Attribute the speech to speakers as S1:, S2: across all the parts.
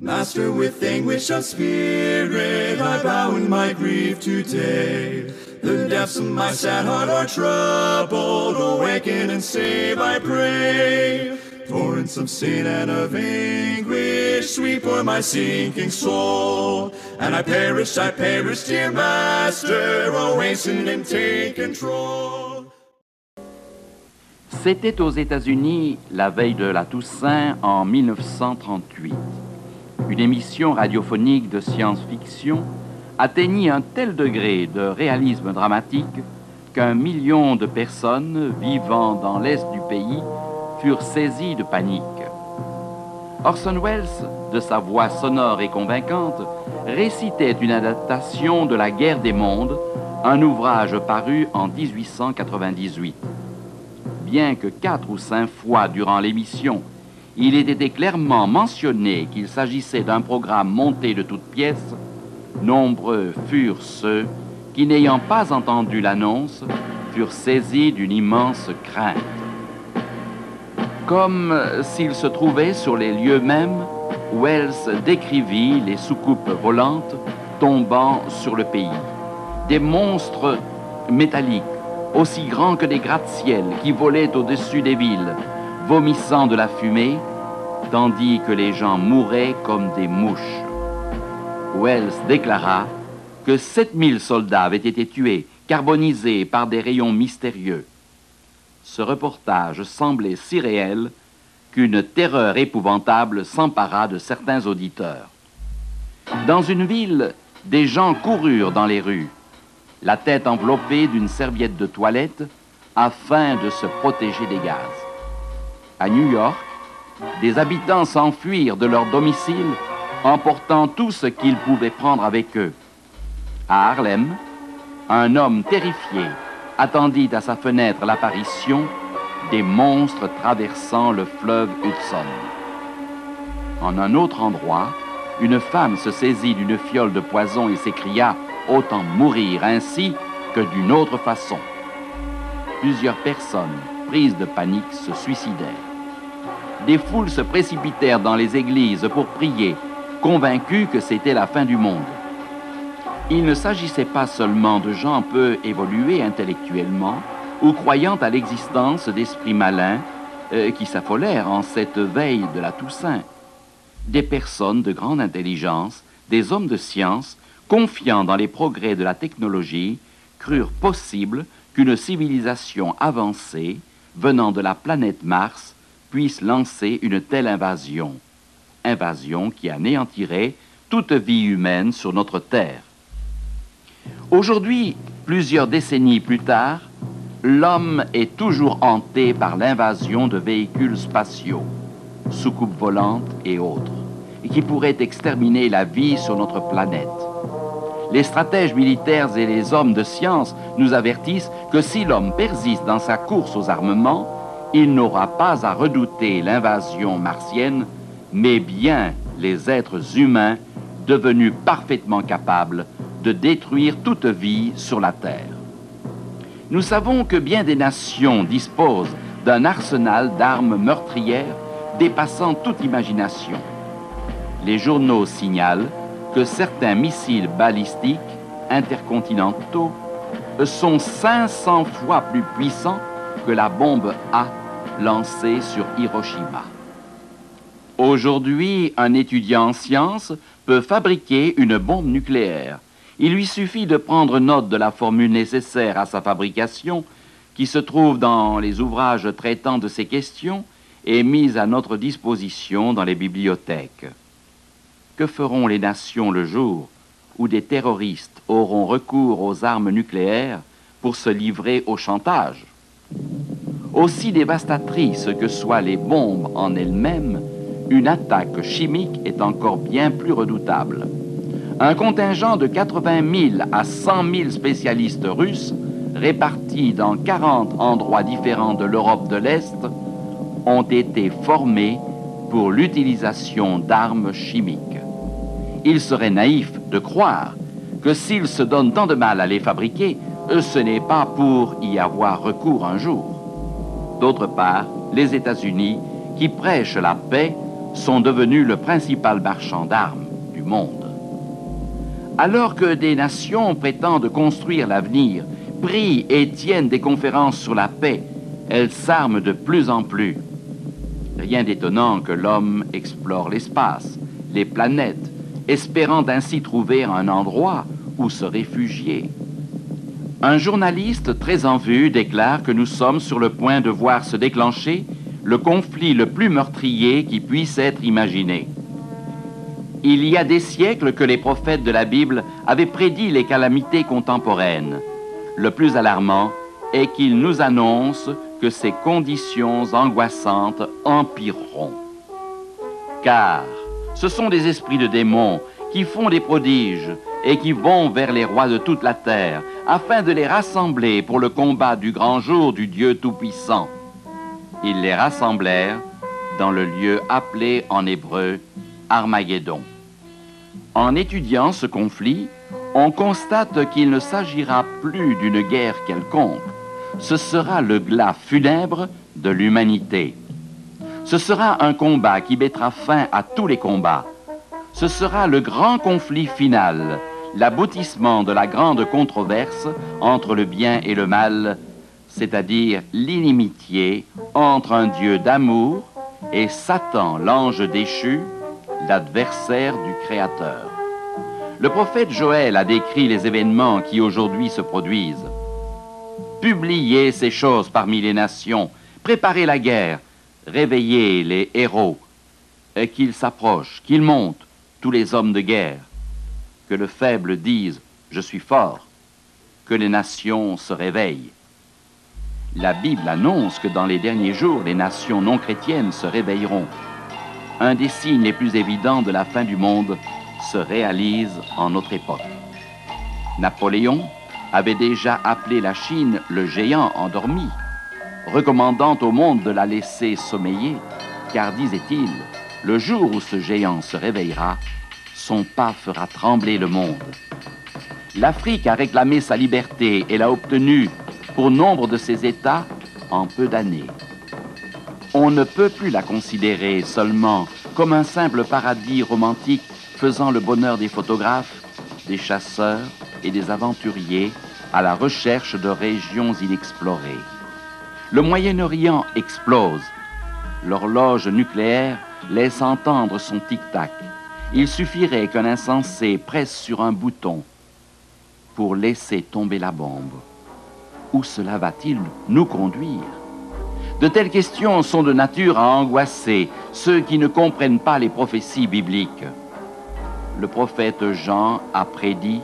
S1: Master, with anguish of spirit, I bow in my grief today. The depths of my sad heart are troubled. Awaken and save, I pray. Torrents of sin and of anguish sweep o'er my sinking soul. And I perish, dear Master. Oh, hasten and take control.
S2: C'était aux États-Unis la veille de la Toussaint en 1938. Une émission radiophonique de science-fiction atteignit un tel degré de réalisme dramatique qu'1 million de personnes vivant dans l'est du pays furent saisies de panique. Orson Welles, de sa voix sonore et convaincante, récitait une adaptation de La Guerre des mondes, un ouvrage paru en 1898. Bien que 4 ou 5 fois durant l'émission, il ait été clairement mentionné qu'il s'agissait d'un programme monté de toutes pièces, nombreux furent ceux qui, n'ayant pas entendu l'annonce, furent saisis d'une immense crainte. Comme s'il se trouvait sur les lieux mêmes, Welles décrivit les soucoupes volantes tombant sur le pays. Des monstres métalliques, aussi grands que des gratte-ciel, qui volaient au-dessus des villes, vomissant de la fumée, tandis que les gens mouraient comme des mouches. Welles déclara que 7000 soldats avaient été tués, carbonisés par des rayons mystérieux. Ce reportage semblait si réel qu'une terreur épouvantable s'empara de certains auditeurs. Dans une ville, des gens coururent dans les rues, la tête enveloppée d'une serviette de toilette afin de se protéger des gaz. À New York, des habitants s'enfuirent de leur domicile emportant tout ce qu'ils pouvaient prendre avec eux. À Harlem, un homme terrifié attendit à sa fenêtre l'apparition des monstres traversant le fleuve Hudson. En un autre endroit, une femme se saisit d'une fiole de poison et s'écria « Autant mourir ainsi que d'une autre façon ». Plusieurs personnes, prises de panique, se suicidèrent. Des foules se précipitèrent dans les églises pour prier, convaincus que c'était la fin du monde. Il ne s'agissait pas seulement de gens peu évolués intellectuellement ou croyant à l'existence d'esprits malins qui s'affolèrent en cette veille de la Toussaint. Des personnes de grande intelligence, des hommes de science, confiant dans les progrès de la technologie, crurent possible qu'une civilisation avancée, venant de la planète Mars, puisse lancer une telle invasion. Invasion qui anéantirait toute vie humaine sur notre Terre. Aujourd'hui, plusieurs décennies plus tard, l'homme est toujours hanté par l'invasion de véhicules spatiaux, soucoupes volantes et autres, et qui pourraient exterminer la vie sur notre planète. Les stratèges militaires et les hommes de science nous avertissent que si l'homme persiste dans sa course aux armements, il n'aura pas à redouter l'invasion martienne, mais bien les êtres humains devenus parfaitement capables de détruire toute vie sur la Terre. Nous savons que bien des nations disposent d'un arsenal d'armes meurtrières dépassant toute imagination. Les journaux signalent que certains missiles balistiques intercontinentaux sont 500 fois plus puissants que la bombe A lancée sur Hiroshima. Aujourd'hui, un étudiant en sciences peut fabriquer une bombe nucléaire. Il lui suffit de prendre note de la formule nécessaire à sa fabrication, qui se trouve dans les ouvrages traitant de ces questions et mise à notre disposition dans les bibliothèques. Que feront les nations le jour où des terroristes auront recours aux armes nucléaires pour se livrer au chantage? Aussi dévastatrices que soient les bombes en elles-mêmes, une attaque chimique est encore bien plus redoutable. Un contingent de 80 000 à 100 000 spécialistes russes, répartis dans 40 endroits différents de l'Europe de l'Est, ont été formés pour l'utilisation d'armes chimiques. Il serait naïf de croire que s'ils se donnent tant de mal à les fabriquer, ce n'est pas pour y avoir recours un jour. D'autre part, les États-Unis, qui prêchent la paix, sont devenus le principal marchand d'armes du monde. Alors que des nations prétendent construire l'avenir, prient et tiennent des conférences sur la paix, elles s'arment de plus en plus. Rien d'étonnant que l'homme explore l'espace, les planètes, espérant ainsi trouver un endroit où se réfugier. Un journaliste très en vue déclare que nous sommes sur le point de voir se déclencher le conflit le plus meurtrier qui puisse être imaginé. Il y a des siècles que les prophètes de la Bible avaient prédit les calamités contemporaines. Le plus alarmant est qu'ils nous annoncent que ces conditions angoissantes empireront. Car ce sont des esprits de démons qui font des prodiges et qui vont vers les rois de toute la terre afin de les rassembler pour le combat du grand jour du Dieu Tout-Puissant. Ils les rassemblèrent dans le lieu appelé en hébreu Armageddon. En étudiant ce conflit, on constate qu'il ne s'agira plus d'une guerre quelconque. Ce sera le glas funèbre de l'humanité. Ce sera un combat qui mettra fin à tous les combats. Ce sera le grand conflit final, l'aboutissement de la grande controverse entre le bien et le mal, c'est-à-dire l'inimitié entre un Dieu d'amour et Satan, l'ange déchu, l'adversaire du Créateur. Le prophète Joël a décrit les événements qui aujourd'hui se produisent. Publiez ces choses parmi les nations, préparez la guerre, réveillez les héros, et qu'ils s'approchent, qu'ils montent, tous les hommes de guerre. Que le faible dise « Je suis fort », que les nations se réveillent. La Bible annonce que dans les derniers jours, les nations non chrétiennes se réveilleront. Un des signes les plus évidents de la fin du monde se réalise en notre époque. Napoléon avait déjà appelé la Chine le géant endormi, recommandant au monde de la laisser sommeiller, car, disait-il, le jour où ce géant se réveillera, son pas fera trembler le monde. L'Afrique a réclamé sa liberté et l'a obtenue pour nombre de ses États en peu d'années. On ne peut plus la considérer seulement comme un simple paradis romantique faisant le bonheur des photographes, des chasseurs et des aventuriers à la recherche de régions inexplorées. Le Moyen-Orient explose. L'horloge nucléaire laisse entendre son tic-tac. Il suffirait qu'un insensé presse sur un bouton pour laisser tomber la bombe. Où cela va-t-il nous conduire? De telles questions sont de nature à angoisser ceux qui ne comprennent pas les prophéties bibliques. Le prophète Jean a prédit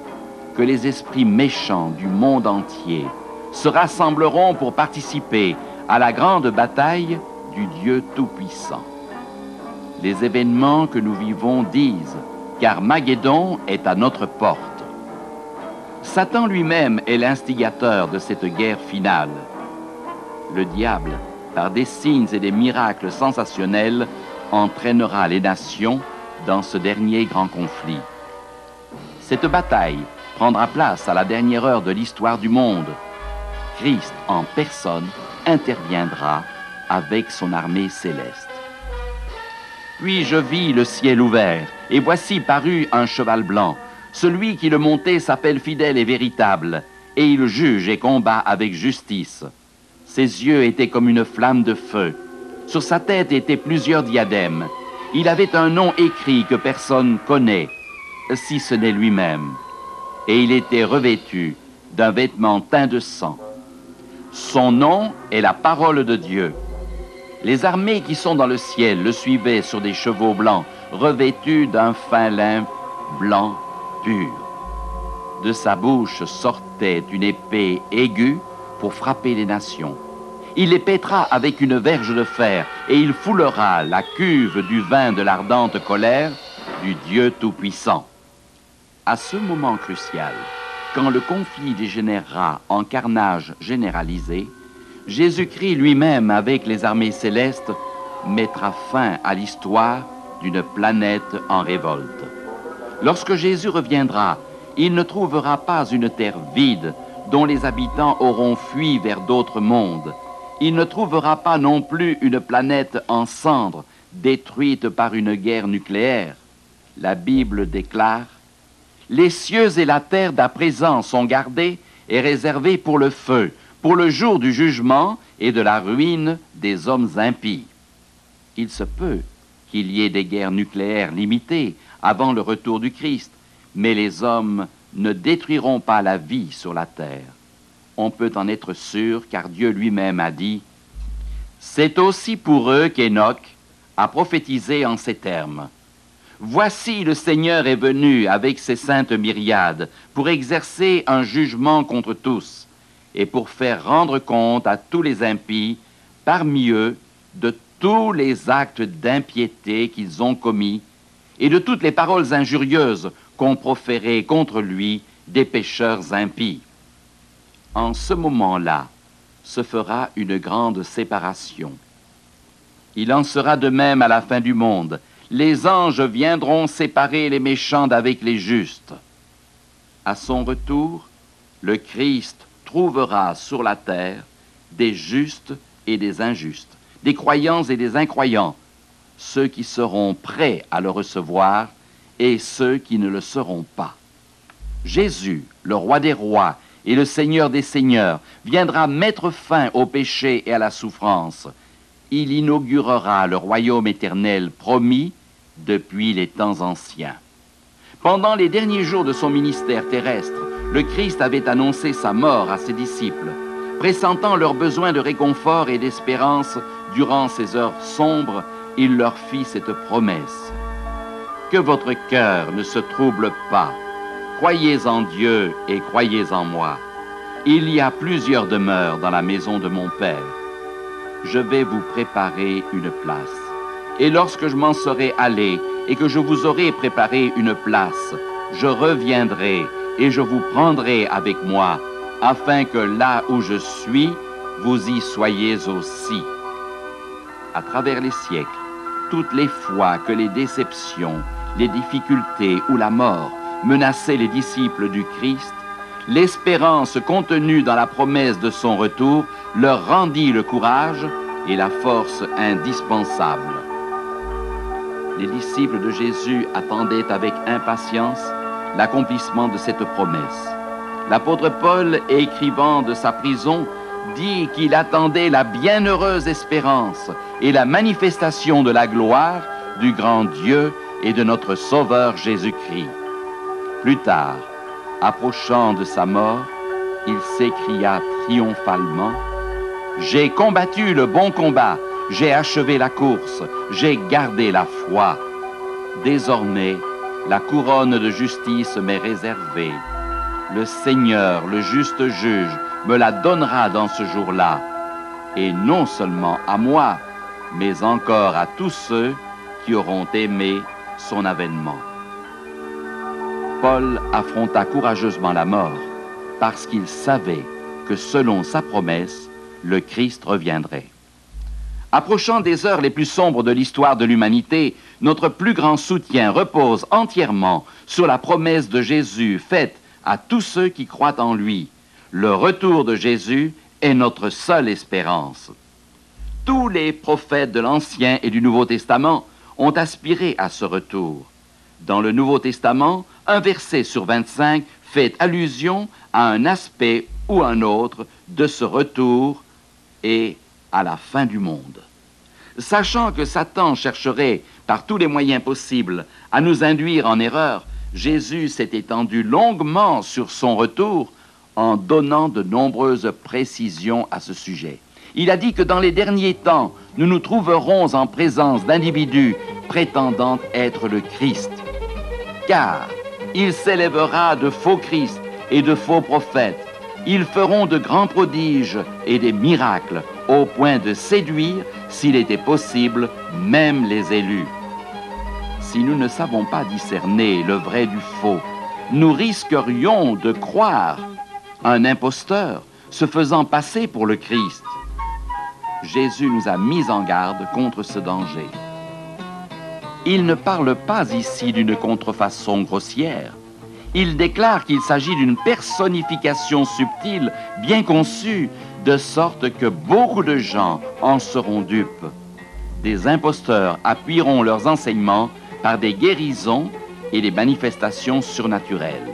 S2: que les esprits méchants du monde entier se rassembleront pour participer à la grande bataille du Dieu Tout-Puissant. Les événements que nous vivons disent qu'Armageddon est à notre porte. Satan lui-même est l'instigateur de cette guerre finale. Le diable, par des signes et des miracles sensationnels, entraînera les nations dans ce dernier grand conflit. Cette bataille prendra place à la dernière heure de l'histoire du monde. Christ en personne interviendra avec son armée céleste. Puis je vis le ciel ouvert, et voici parut un cheval blanc. Celui qui le montait s'appelle Fidèle et Véritable, et il juge et combat avec justice. Ses yeux étaient comme une flamme de feu. Sur sa tête étaient plusieurs diadèmes. Il avait un nom écrit que personne connaît, si ce n'est lui-même. Et il était revêtu d'un vêtement teint de sang. Son nom est la parole de Dieu. Les armées qui sont dans le ciel le suivaient sur des chevaux blancs, revêtus d'un fin lin blanc pur. De sa bouche sortait une épée aiguë pour frapper les nations. Il les pètera avec une verge de fer, et il foulera la cuve du vin de l'ardente colère du Dieu Tout-Puissant. À ce moment crucial, quand le conflit dégénérera en carnage généralisé, Jésus-Christ lui-même, avec les armées célestes, mettra fin à l'histoire d'une planète en révolte. Lorsque Jésus reviendra, il ne trouvera pas une terre vide dont les habitants auront fui vers d'autres mondes. Il ne trouvera pas non plus une planète en cendres détruite par une guerre nucléaire. La Bible déclare: les cieux et la terre d'à présent sont gardés et réservés pour le feu, pour le jour du jugement et de la ruine des hommes impies. Il se peut qu'il y ait des guerres nucléaires limitées avant le retour du Christ, mais les hommes ne détruiront pas la vie sur la terre. On peut en être sûr, car Dieu lui-même a dit: c'est aussi pour eux qu'Enoch a prophétisé en ces termes. Voici, le Seigneur est venu avec ses saintes myriades pour exercer un jugement contre tous et pour faire rendre compte à tous les impies parmi eux de tous les actes d'impiété qu'ils ont commis et de toutes les paroles injurieuses qu'ont proférées contre lui des pécheurs impies. En ce moment-là, se fera une grande séparation. Il en sera de même à la fin du monde. Les anges viendront séparer les méchants d'avec les justes. À son retour, le Christ trouvera sur la terre des justes et des injustes, des croyants et des incroyants, ceux qui seront prêts à le recevoir et ceux qui ne le seront pas. Jésus, le roi des rois et le Seigneur des seigneurs, viendra mettre fin au péché et à la souffrance. Il inaugurera le royaume éternel promis depuis les temps anciens. Pendant les derniers jours de son ministère terrestre, le Christ avait annoncé sa mort à ses disciples, pressentant leur besoin de réconfort et d'espérance durant ces heures sombres. Il leur fit cette promesse: que votre cœur ne se trouble pas. Croyez en Dieu et croyez en moi. Il y a plusieurs demeures dans la maison de mon Père. Je vais vous préparer une place. Et lorsque je m'en serai allé et que je vous aurai préparé une place, je reviendrai et je vous prendrai avec moi, afin que là où je suis, vous y soyez aussi. À travers les siècles, toutes les fois que les déceptions, les difficultés ou la mort menaçaient les disciples du Christ, l'espérance contenue dans la promesse de son retour leur rendit le courage et la force indispensable. Les disciples de Jésus attendaient avec impatience l'accomplissement de cette promesse. L'apôtre Paul, écrivant de sa prison, dit qu'il attendait la bienheureuse espérance et la manifestation de la gloire du grand Dieu et de notre Sauveur Jésus-Christ. Plus tard, approchant de sa mort, il s'écria triomphalement: j'ai combattu le bon combat, j'ai achevé la course, j'ai gardé la foi. Désormais, la couronne de justice m'est réservée. Le Seigneur, le juste juge, me la donnera dans ce jour-là, et non seulement à moi, mais encore à tous ceux qui auront aimé son avènement. Paul affronta courageusement la mort parce qu'il savait que selon sa promesse, le Christ reviendrait. Approchant des heures les plus sombres de l'histoire de l'humanité, notre plus grand soutien repose entièrement sur la promesse de Jésus faite à tous ceux qui croient en lui. Le retour de Jésus est notre seule espérance. Tous les prophètes de l'Ancien et du Nouveau Testament ont aspiré à ce retour. Dans le Nouveau Testament, un verset sur 25 fait allusion à un aspect ou un autre de ce retour et à la fin du monde. Sachant que Satan chercherait par tous les moyens possibles à nous induire en erreur, Jésus s'est étendu longuement sur son retour en donnant de nombreuses précisions à ce sujet. Il a dit que dans les derniers temps, nous nous trouverons en présence d'individus prétendant être le Christ. Car il s'élèvera de faux Christ et de faux prophètes. Ils feront de grands prodiges et des miracles au point de séduire, s'il était possible, même les élus. Si nous ne savons pas discerner le vrai du faux, nous risquerions de croire un imposteur se faisant passer pour le Christ. Jésus nous a mis en garde contre ce danger. Il ne parle pas ici d'une contrefaçon grossière. Il déclare qu'il s'agit d'une personnification subtile, bien conçue, de sorte que beaucoup de gens en seront dupes. des imposteurs appuieront leurs enseignements par des guérisons et des manifestations surnaturelles.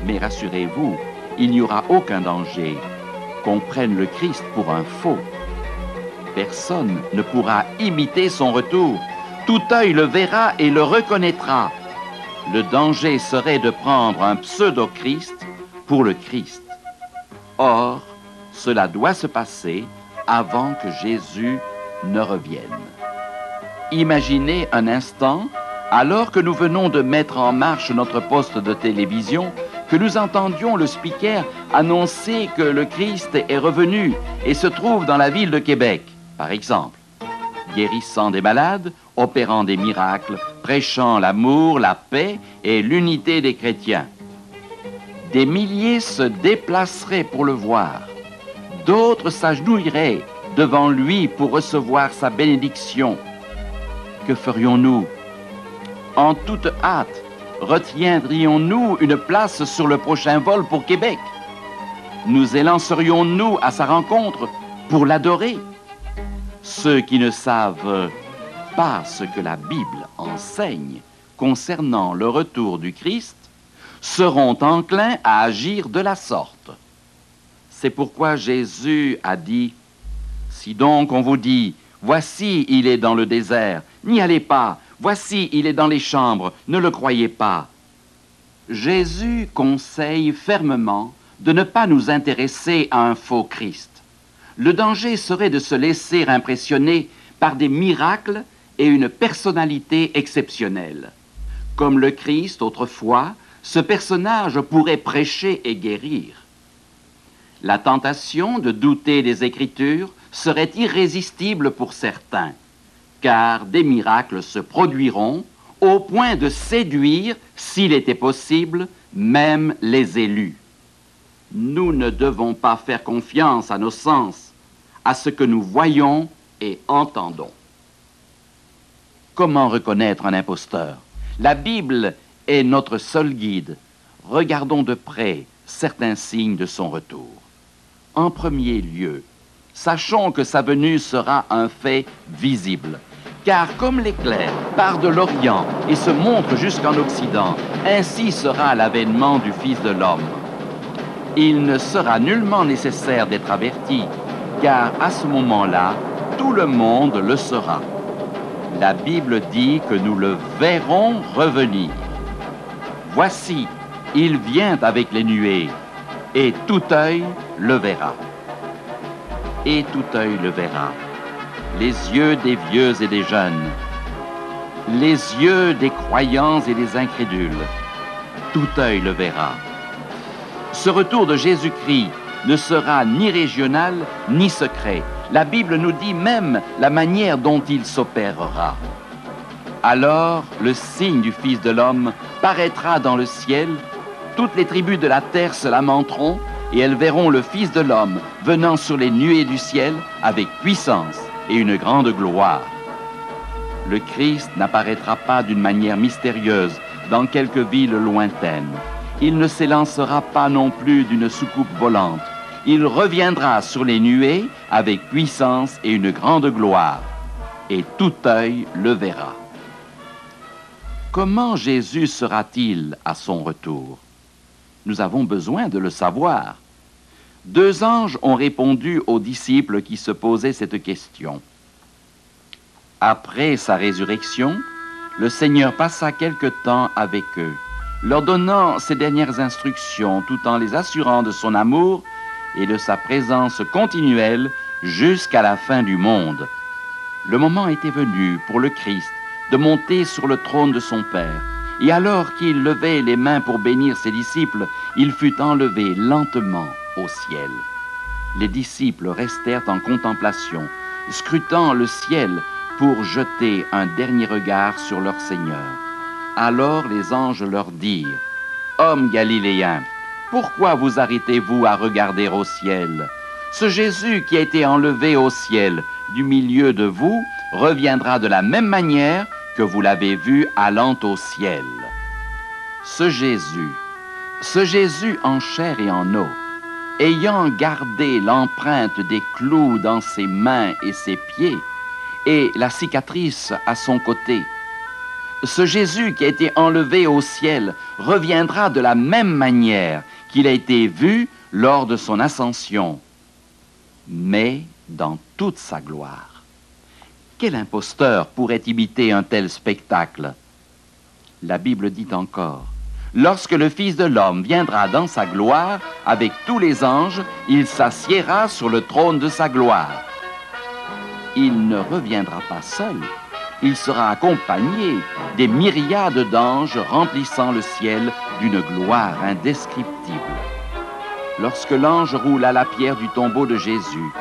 S2: Mais rassurez-vous, il n'y aura aucun danger qu'on prenne le Christ pour un faux. Personne ne pourra imiter son retour. Tout œil le verra et le reconnaîtra. Le danger serait de prendre un pseudo-Christ pour le Christ. Or, cela doit se passer avant que Jésus ne revienne. Imaginez un instant, alors que nous venons de mettre en marche notre poste de télévision, que nous entendions le speaker annoncer que le Christ est revenu et se trouve dans la ville de Québec, par exemple, guérissant des malades, opérant des miracles, prêchant l'amour, la paix et l'unité des chrétiens. Des milliers se déplaceraient pour le voir. D'autres s'agenouilleraient devant lui pour recevoir sa bénédiction. Que ferions-nous? En toute hâte, retiendrions-nous une place sur le prochain vol pour Québec? Nous élancerions-nous à sa rencontre pour l'adorer? Ceux qui ne savent pas ce que la Bible enseigne concernant le retour du Christ seront enclins à agir de la sorte. C'est pourquoi Jésus a dit, « Si donc on vous dit, voici, il est dans le désert, n'y allez pas, voici, il est dans les chambres, ne le croyez pas. » Jésus conseille fermement de ne pas nous intéresser à un faux Christ. Le danger serait de se laisser impressionner par des miracles et une personnalité exceptionnelle. Comme le Christ autrefois, ce personnage pourrait prêcher et guérir. La tentation de douter des Écritures serait irrésistible pour certains, car des miracles se produiront au point de séduire, s'il était possible, même les élus. Nous ne devons pas faire confiance à nos sens, à ce que nous voyons et entendons. Comment reconnaître un imposteur? La Bible est notre seul guide. Regardons de près certains signes de son retour. En premier lieu, sachons que sa venue sera un fait visible, car comme l'éclair part de l'Orient et se montre jusqu'en Occident, ainsi sera l'avènement du Fils de l'homme. Il ne sera nullement nécessaire d'être averti, car à ce moment-là, tout le monde le saura. La Bible dit que nous le verrons revenir. Voici, il vient avec les nuées, et tout œil le verra. Et tout œil le verra. Les yeux des vieux et des jeunes, les yeux des croyants et des incrédules, tout œil le verra. Ce retour de Jésus-Christ ne sera ni régional ni secret. La Bible nous dit même la manière dont il s'opérera. Alors, le signe du Fils de l'homme paraîtra dans le ciel, toutes les tribus de la terre se lamenteront, et elles verront le Fils de l'homme venant sur les nuées du ciel avec puissance et une grande gloire. Le Christ n'apparaîtra pas d'une manière mystérieuse dans quelque ville lointaine. Il ne s'élancera pas non plus d'une soucoupe volante. Il reviendra sur les nuées avec puissance et une grande gloire, et tout œil le verra. Comment Jésus sera-t-il à son retour? Nous avons besoin de le savoir. 2 anges ont répondu aux disciples qui se posaient cette question. Après sa résurrection, le Seigneur passa quelque temps avec eux, leur donnant ses dernières instructions tout en les assurant de son amour et de sa présence continuelle jusqu'à la fin du monde. Le moment était venu pour le Christ de monter sur le trône de son Père. Et alors qu'il levait les mains pour bénir ses disciples, il fut enlevé lentement au ciel. Les disciples restèrent en contemplation, scrutant le ciel pour jeter un dernier regard sur leur Seigneur. Alors les anges leur dirent, « Hommes galiléens, pourquoi vous arrêtez-vous à regarder au ciel? Ce Jésus qui a été enlevé au ciel du milieu de vous reviendra de la même manière que vous l'avez vu allant au ciel. » Ce Jésus en chair et en eau, ayant gardé l'empreinte des clous dans ses mains et ses pieds, et la cicatrice à son côté. Ce Jésus qui a été enlevé au ciel reviendra de la même manière qu'il a été vu lors de son ascension, mais dans toute sa gloire. Quel imposteur pourrait imiter un tel spectacle? La Bible dit encore: lorsque le Fils de l'homme viendra dans sa gloire avec tous les anges, il s'assiera sur le trône de sa gloire. Il ne reviendra pas seul. Il sera accompagné des myriades d'anges remplissant le ciel d'une gloire indescriptible. Lorsque l'ange roula la pierre du tombeau de Jésus,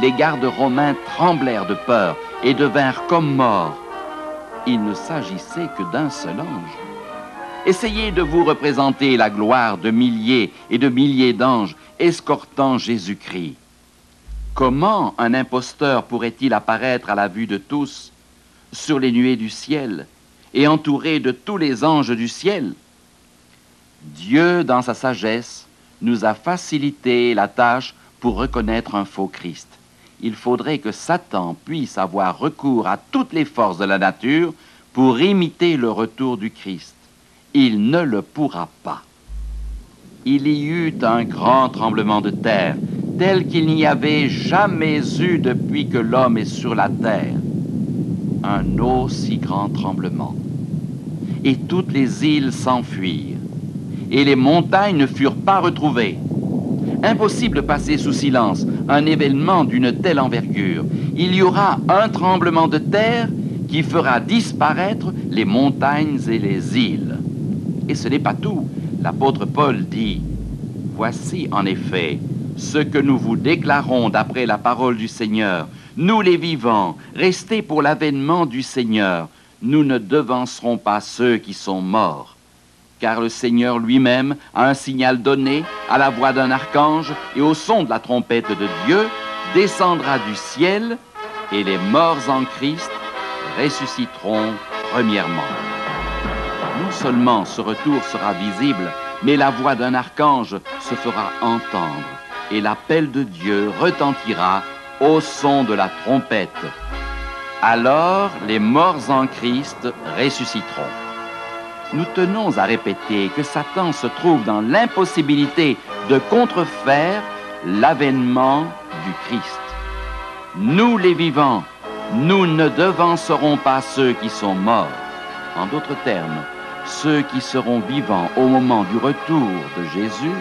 S2: les gardes romains tremblèrent de peur et devinrent comme morts. Il ne s'agissait que d'un seul ange. Essayez de vous représenter la gloire de milliers et de milliers d'anges escortant Jésus-Christ. Comment un imposteur pourrait-il apparaître à la vue de tous sur les nuées du ciel et entouré de tous les anges du ciel? Dieu, dans sa sagesse, nous a facilité la tâche pour reconnaître un faux Christ. Il faudrait que Satan puisse avoir recours à toutes les forces de la nature pour imiter le retour du Christ. Il ne le pourra pas. Il y eut un grand tremblement de terre, tel qu'il n'y avait jamais eu depuis que l'homme est sur la terre. Un aussi grand tremblement. Et toutes les îles s'enfuirent, et les montagnes ne furent pas retrouvées. Impossible de passer sous silence un événement d'une telle envergure. Il y aura un tremblement de terre qui fera disparaître les montagnes et les îles. Et ce n'est pas tout. L'apôtre Paul dit: voici en effet ce que nous vous déclarons d'après la parole du Seigneur. Nous les vivants, restés pour l'avènement du Seigneur, nous ne devancerons pas ceux qui sont morts. Car le Seigneur lui-même a un signal donné à la voix d'un archange et au son de la trompette de Dieu, descendra du ciel, et les morts en Christ ressusciteront premièrement. Non seulement ce retour sera visible, mais la voix d'un archange se fera entendre, et l'appel de Dieu retentira au son de la trompette. Alors les morts en Christ ressusciteront. Nous tenons à répéter que Satan se trouve dans l'impossibilité de contrefaire l'avènement du Christ. Nous les vivants, nous ne devancerons pas ceux qui sont morts. En d'autres termes, ceux qui seront vivants au moment du retour de Jésus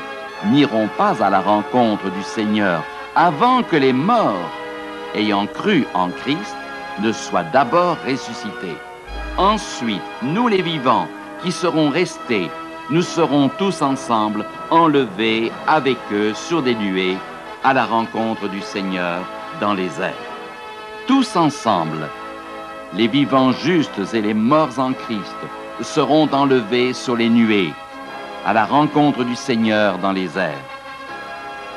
S2: n'iront pas à la rencontre du Seigneur avant que les morts, ayant cru en Christ, ne soient d'abord ressuscités. Ensuite, nous les vivants qui serons restés, nous serons tous ensemble enlevés avec eux sur des nuées à la rencontre du Seigneur dans les airs. Tous ensemble, les vivants justes et les morts en Christ seront enlevés sur les nuées à la rencontre du Seigneur dans les airs.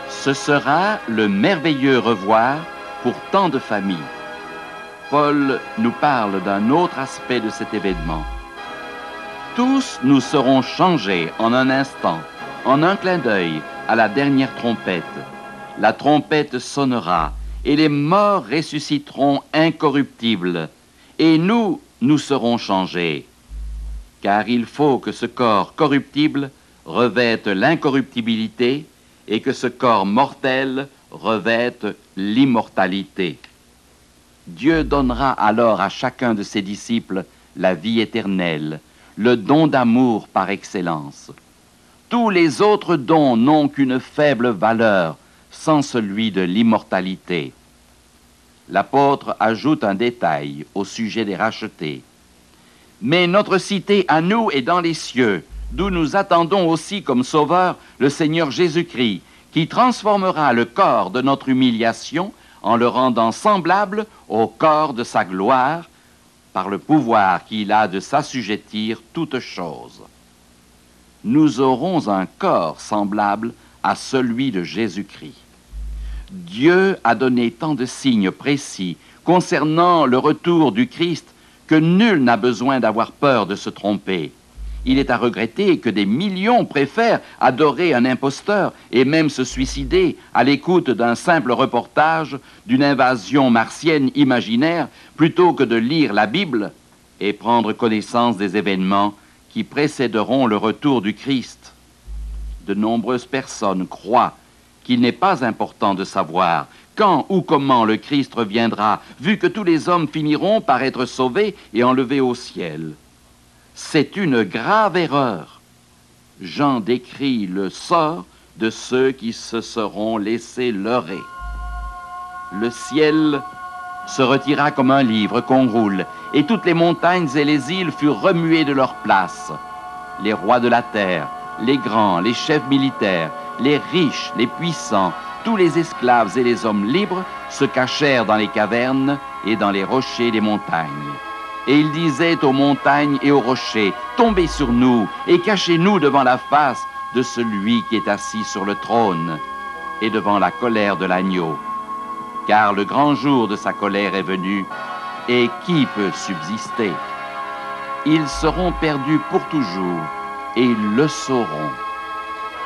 S2: Ce sera le merveilleux revoir pour tant de familles. Paul nous parle d'un autre aspect de cet événement. Tous nous serons changés en un instant, en un clin d'œil, à la dernière trompette. La trompette sonnera, et les morts ressusciteront incorruptibles, et nous serons changés. Car il faut que ce corps corruptible revête l'incorruptibilité, et que ce corps mortel revête l'immortalité. Dieu donnera alors à chacun de ses disciples la vie éternelle, le don d'amour par excellence. Tous les autres dons n'ont qu'une faible valeur sans celui de l'immortalité. L'apôtre ajoute un détail au sujet des rachetés. Mais notre cité à nous est dans les cieux, d'où nous attendons aussi comme sauveur le Seigneur Jésus-Christ, qui transformera le corps de notre humiliation en le rendant semblable au corps de sa gloire, par le pouvoir qu'il a de s'assujettir toutes choses. Nous aurons un corps semblable à celui de Jésus-Christ. Dieu a donné tant de signes précis concernant le retour du Christ que nul n'a besoin d'avoir peur de se tromper. Il est à regretter que des millions préfèrent adorer un imposteur et même se suicider à l'écoute d'un simple reportage d'une invasion martienne imaginaire plutôt que de lire la Bible et prendre connaissance des événements qui précéderont le retour du Christ. De nombreuses personnes croient qu'il n'est pas important de savoir quand ou comment le Christ reviendra, vu que tous les hommes finiront par être sauvés et enlevés au ciel. C'est une grave erreur. Jean décrit le sort de ceux qui se seront laissés leurrer. Le ciel se retira comme un livre qu'on roule, et toutes les montagnes et les îles furent remuées de leur place. Les rois de la terre, les grands, les chefs militaires, les riches, les puissants, tous les esclaves et les hommes libres se cachèrent dans les cavernes et dans les rochers des montagnes. Et ils disaient aux montagnes et aux rochers, « Tombez sur nous et cachez-nous devant la face de celui qui est assis sur le trône et devant la colère de l'agneau. Car le grand jour de sa colère est venu, et qui peut subsister? Ils seront perdus pour toujours, et ils le sauront. »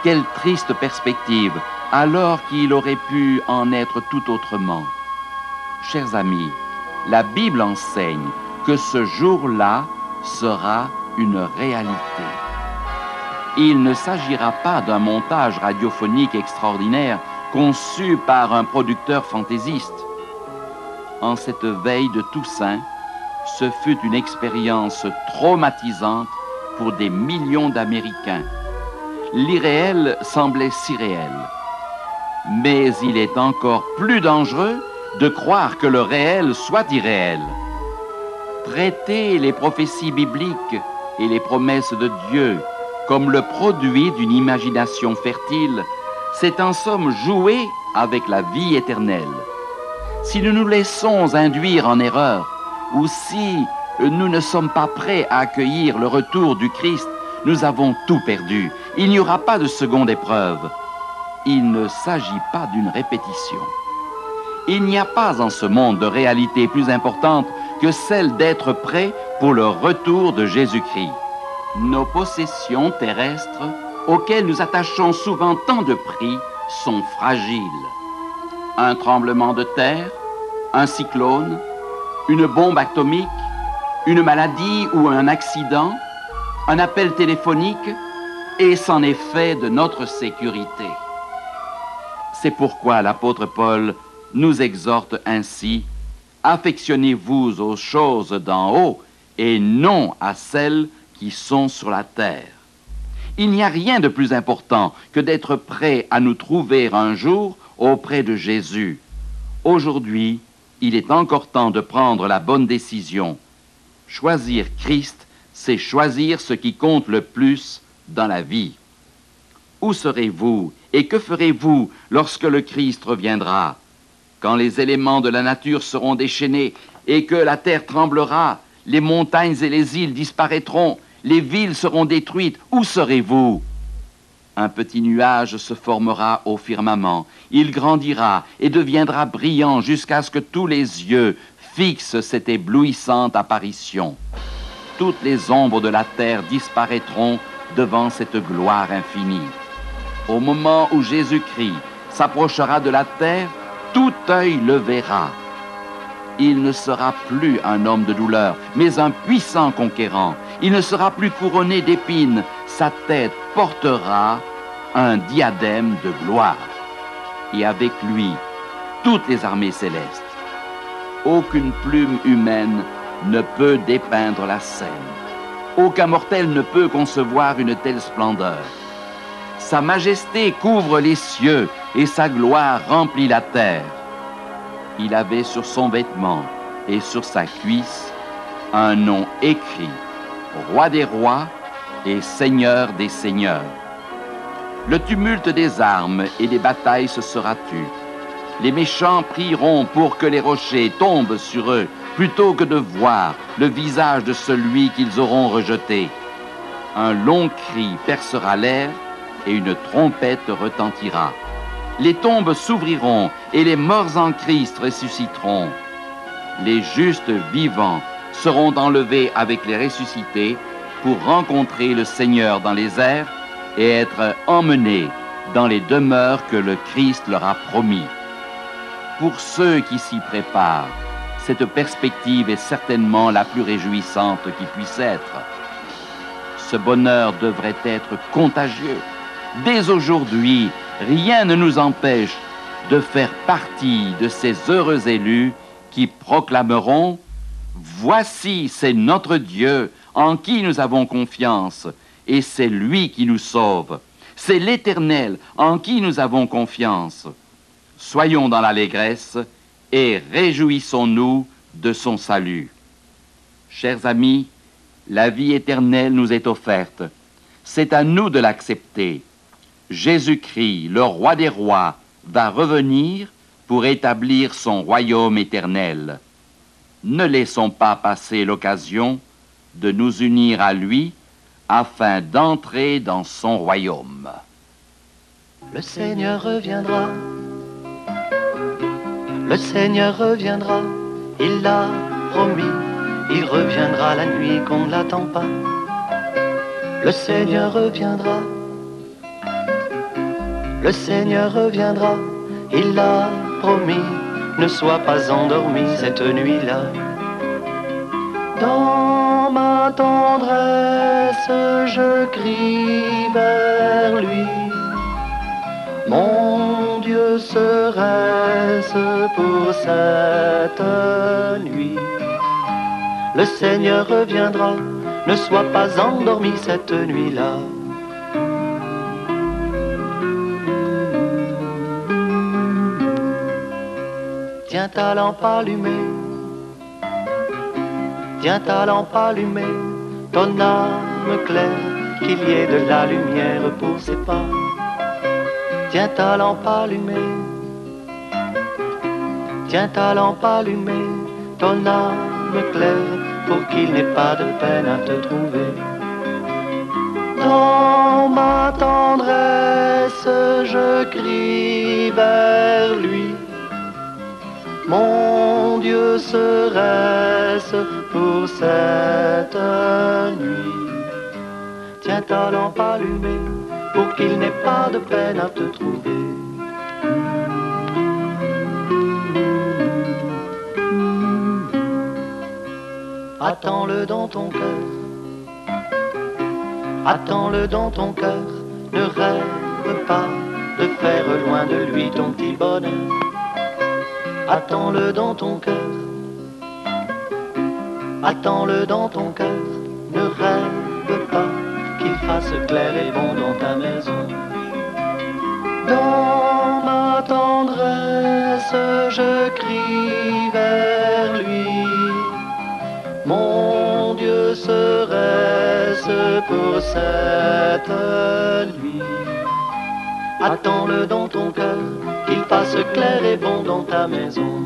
S2: Quelle triste perspective, alors qu'il aurait pu en être tout autrement. Chers amis, la Bible enseigne que ce jour-là sera une réalité. Il ne s'agira pas d'un montage radiophonique extraordinaire conçu par un producteur fantaisiste. En cette veille de Toussaint, ce fut une expérience traumatisante pour des millions d'Américains. L'irréel semblait si réel. Mais il est encore plus dangereux de croire que le réel soit irréel. Traiter les prophéties bibliques et les promesses de Dieu comme le produit d'une imagination fertile, c'est en somme jouer avec la vie éternelle. Si nous nous laissons induire en erreur, ou si nous ne sommes pas prêts à accueillir le retour du Christ, nous avons tout perdu. Il n'y aura pas de seconde épreuve. Il ne s'agit pas d'une répétition. Il n'y a pas en ce monde de réalité plus importante que celle d'être prêt pour le retour de Jésus-Christ. Nos possessions terrestres, auxquelles nous attachons souvent tant de prix, sont fragiles. Un tremblement de terre, un cyclone, une bombe atomique, une maladie ou un accident, un appel téléphonique, et c'en est fait de notre sécurité. C'est pourquoi l'apôtre Paul nous exhorte ainsi: affectionnez-vous aux choses d'en haut et non à celles qui sont sur la terre. Il n'y a rien de plus important que d'être prêt à nous trouver un jour auprès de Jésus. Aujourd'hui, il est encore temps de prendre la bonne décision. Choisir Christ, c'est choisir ce qui compte le plus dans la vie. Où serez-vous et que ferez-vous lorsque le Christ reviendra? Quand les éléments de la nature seront déchaînés et que la terre tremblera, les montagnes et les îles disparaîtront, les villes seront détruites, où serez-vous? Un petit nuage se formera au firmament, il grandira et deviendra brillant jusqu'à ce que tous les yeux fixent cette éblouissante apparition. Toutes les ombres de la terre disparaîtront devant cette gloire infinie. Au moment où Jésus-Christ s'approchera de la terre, tout œil le verra. Il ne sera plus un homme de douleur, mais un puissant conquérant. Il ne sera plus couronné d'épines. Sa tête portera un diadème de gloire. Et avec lui, toutes les armées célestes. Aucune plume humaine ne peut dépeindre la scène. Aucun mortel ne peut concevoir une telle splendeur. Sa majesté couvre les cieux et sa gloire remplit la terre. Il avait sur son vêtement et sur sa cuisse un nom écrit: Roi des rois et Seigneur des seigneurs. Le tumulte des armes et des batailles se sera tu. Les méchants prieront pour que les rochers tombent sur eux, plutôt que de voir le visage de celui qu'ils auront rejeté. Un long cri percera l'air et une trompette retentira. Les tombes s'ouvriront et les morts en Christ ressusciteront. Les justes vivants seront enlevés avec les ressuscités pour rencontrer le Seigneur dans les airs et être emmenés dans les demeures que le Christ leur a promis. Pour ceux qui s'y préparent, cette perspective est certainement la plus réjouissante qui puisse être. Ce bonheur devrait être contagieux. Dès aujourd'hui, rien ne nous empêche de faire partie de ces heureux élus qui proclameront « Voici, c'est notre Dieu en qui nous avons confiance, et c'est lui qui nous sauve. C'est l'Éternel en qui nous avons confiance. Soyons dans l'allégresse et réjouissons-nous de son salut. » Chers amis, la vie éternelle nous est offerte. C'est à nous de l'accepter. Jésus-Christ, le roi des rois, va revenir pour établir son royaume éternel. Ne laissons pas passer l'occasion de nous unir à lui afin d'entrer dans son royaume.
S3: Le Seigneur reviendra, le Seigneur reviendra, il l'a promis, il reviendra la nuit qu'on ne l'attend pas. Le Seigneur reviendra, le Seigneur reviendra, il l'a promis, ne sois pas endormi cette nuit-là. Dans ma tendresse, je crie vers lui. Mon Dieu, serait-ce pour cette nuit? Le Seigneur reviendra, ne sois pas endormi cette nuit-là. Tiens ta lampe allumée, tiens ta lampe allumée, ton âme claire, qu'il y ait de la lumière pour ses pas. Tiens ta lampe allumée, tiens ta lampe allumée, ton âme claire, pour qu'il n'ait pas de peine à te trouver. Dans ma tendresse, je crie vers lui. Mon Dieu, serait-ce pour cette nuit? Tiens ta lampe allumée, pour qu'il n'ait pas de peine à te trouver. Attends-le dans ton cœur, attends-le dans ton cœur, ne rêve pas de faire loin de lui ton petit bonheur. Attends-le dans ton cœur, attends-le dans ton cœur, ne rêve pas qu'il fasse clair et bon dans ta maison. Dans ma tendresse, je crie vers lui. Mon Dieu, serait-ce pour cette nuit? Attends-le dans ton cœur, qu'il fasse clair et bon dans ta maison.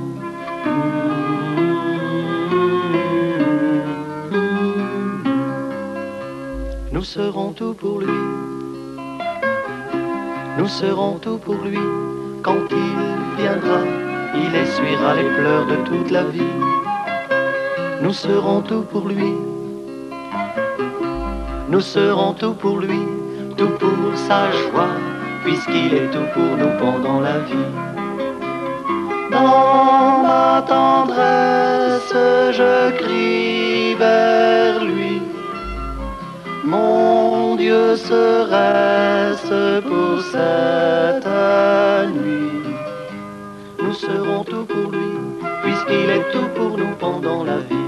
S3: Nous serons tout pour lui, nous serons tout pour lui. Quand il viendra, il essuiera les pleurs de toute la vie. Nous serons tout pour lui, nous serons tout pour lui, tout pour sa joie, puisqu'il est tout pour nous pendant la vie. Dans ma tendresse, je crie vers lui. Mon Dieu, serait-ce pour cette nuit? Nous serons tout pour lui, puisqu'il est tout pour nous pendant la vie.